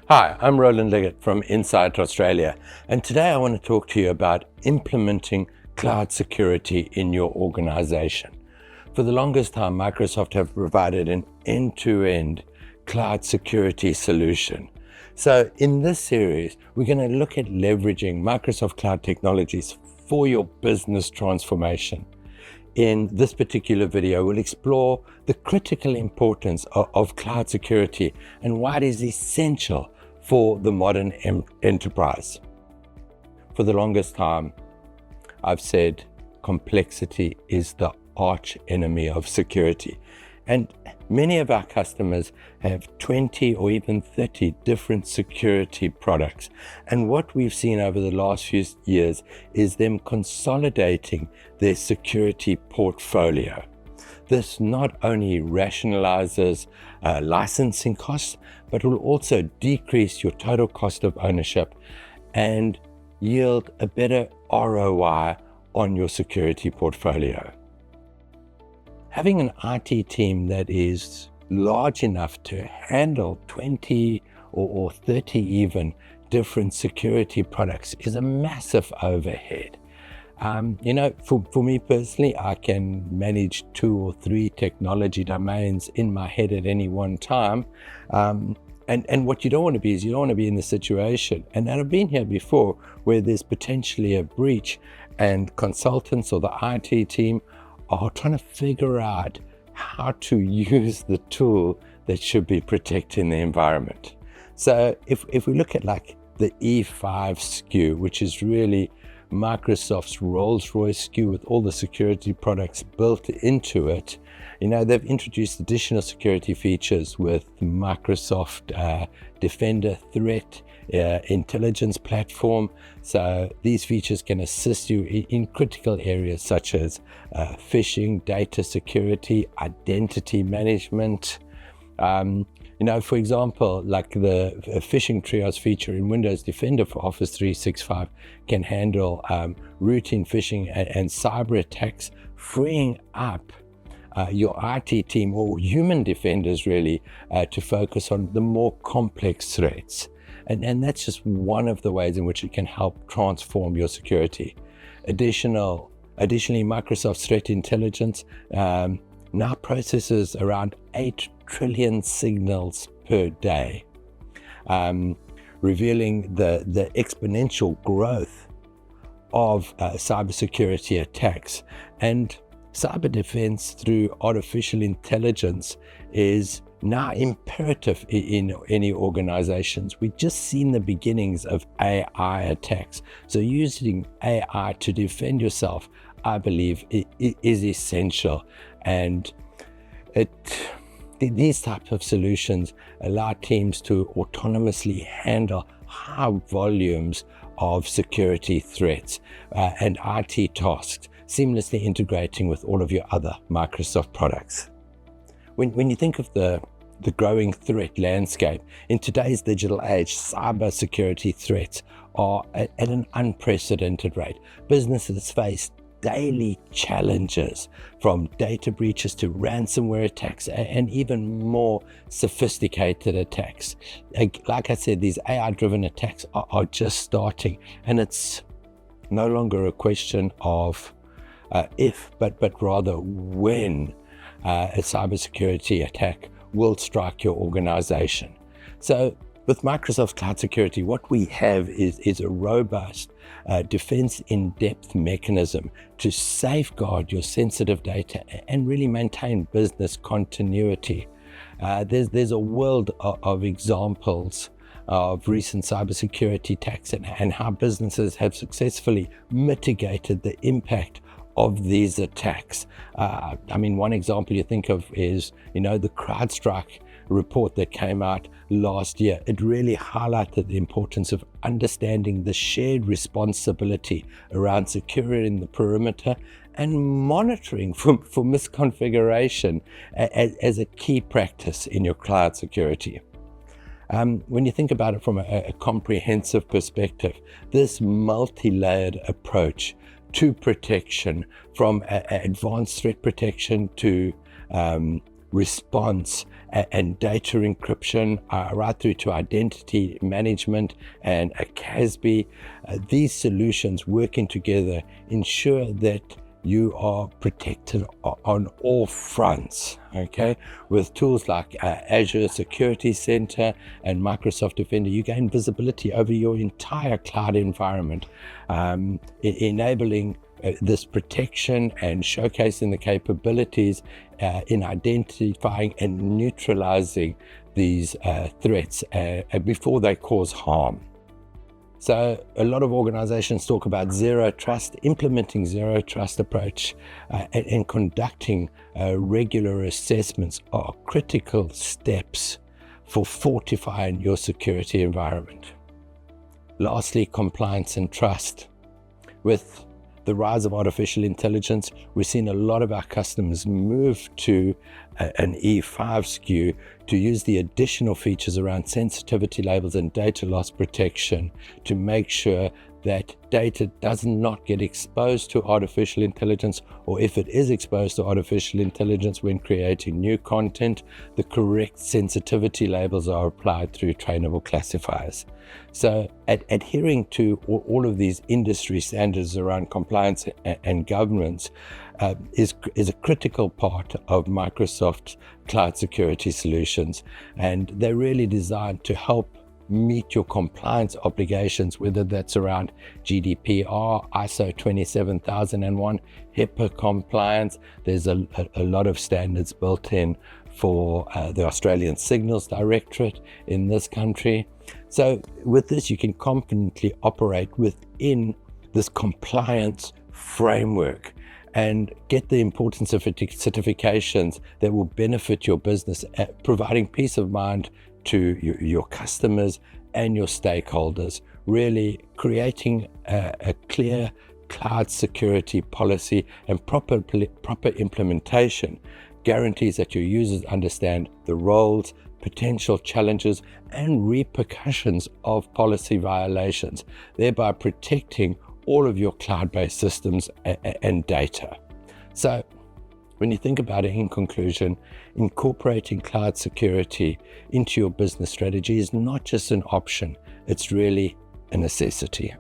Hi, I'm Roland Leggat from Inside Australia, and today I want to talk to you about implementing cloud security in your organization. For the longest time, Microsoft have provided an end-to-end cloud security solution. So in this series, we're going to look at leveraging Microsoft Cloud technologies for your business transformation. In this particular video, we'll explore the critical importance of cloud security and why it is essential for the modern enterprise. For the longest time, I've said complexity is the arch enemy of security. And many of our customers have 20 or even 30 different security products. And what we've seen over the last few years is them consolidating their security portfolio. This not only rationalizes licensing costs, but will also decrease your total cost of ownership and yield a better ROI on your security portfolio. Having an IT team that is large enough to handle 20 or 30 even different security products is a massive overhead. For me personally, I can manage 2 or 3 technology domains in my head at any one time. And what you don't want to be is you don't want to be in the situation, and I've been here before, where there's potentially a breach and consultants or the IT team are trying to figure out how to use the tool that should be protecting the environment. So if we look at like the E5 SKU, which is really Microsoft's Rolls-Royce SKU with all the security products built into it, they've introduced additional security features with Microsoft Defender Threat Intelligence Platform. So these features can assist you in critical areas such as phishing, data security, identity management. For example, like the phishing triage feature in Windows Defender for Office 365 can handle routine phishing and cyber attacks, freeing up your IT team or human defenders really to focus on the more complex threats. And that's just one of the ways in which it can help transform your security. Additionally, Microsoft's threat intelligence now processes around 8 trillion signals per day, revealing the exponential growth of cybersecurity attacks. And cyber defense through artificial intelligence is now imperative in any organizations. We've just seen the beginnings of AI attacks. So using AI to defend yourself, I believe, is essential. And these types of solutions allow teams to autonomously handle high volumes of security threats and IT tasks, seamlessly integrating with all of your other Microsoft products. When you think of the growing threat landscape, in today's digital age, cybersecurity threats are at an unprecedented rate. Businesses face daily challenges, from data breaches to ransomware attacks and even more sophisticated attacks. Like I said, these AI-driven attacks are just starting, and it's no longer a question of if, but rather when a cybersecurity attack will strike your organization. So with Microsoft Cloud Security, what we have is a robust defense in-depth mechanism to safeguard your sensitive data and really maintain business continuity. There's a world of examples of recent cybersecurity attacks and how businesses have successfully mitigated the impact of these attacks. One example you think of is, the CrowdStrike report that came out last year. It really highlighted the importance of understanding the shared responsibility around securing the perimeter and monitoring for misconfiguration as a key practice in your cloud security. When you think about it from a comprehensive perspective, this multi-layered approach to protection, from advanced threat protection to response and data encryption, right through to identity management and a CASB. These solutions working together ensure that you are protected on all fronts, okay? With tools like Azure Security Center and Microsoft Defender, you gain visibility over your entire cloud environment, enabling this protection and showcasing the capabilities in identifying and neutralizing these threats before they cause harm. So a lot of organizations talk about zero trust. Implementing zero trust approach and conducting regular assessments are critical steps for fortifying your security environment. Lastly, compliance and trust. With the rise of artificial intelligence, we've seen a lot of our customers move to an E5 SKU to use the additional features around sensitivity labels and data loss protection to make sure that data does not get exposed to artificial intelligence, or if it is exposed to artificial intelligence when creating new content, the correct sensitivity labels are applied through trainable classifiers. So adhering to all of these industry standards around compliance and governance is a critical part of Microsoft's cloud security solutions, and they're really designed to help meet your compliance obligations, whether that's around GDPR, ISO 27001, HIPAA compliance. There's a lot of standards built in for the Australian Signals Directorate in this country. So with this, you can confidently operate within this compliance framework and get the important certifications that will benefit your business, providing peace of mind to your customers and your stakeholders, really creating a clear cloud security policy and proper implementation guarantees that your users understand the roles, potential challenges, and repercussions of policy violations, thereby protecting all of your cloud-based systems and data. So when you think about it, in conclusion, incorporating cloud security into your business strategy is not just an option, it's really a necessity.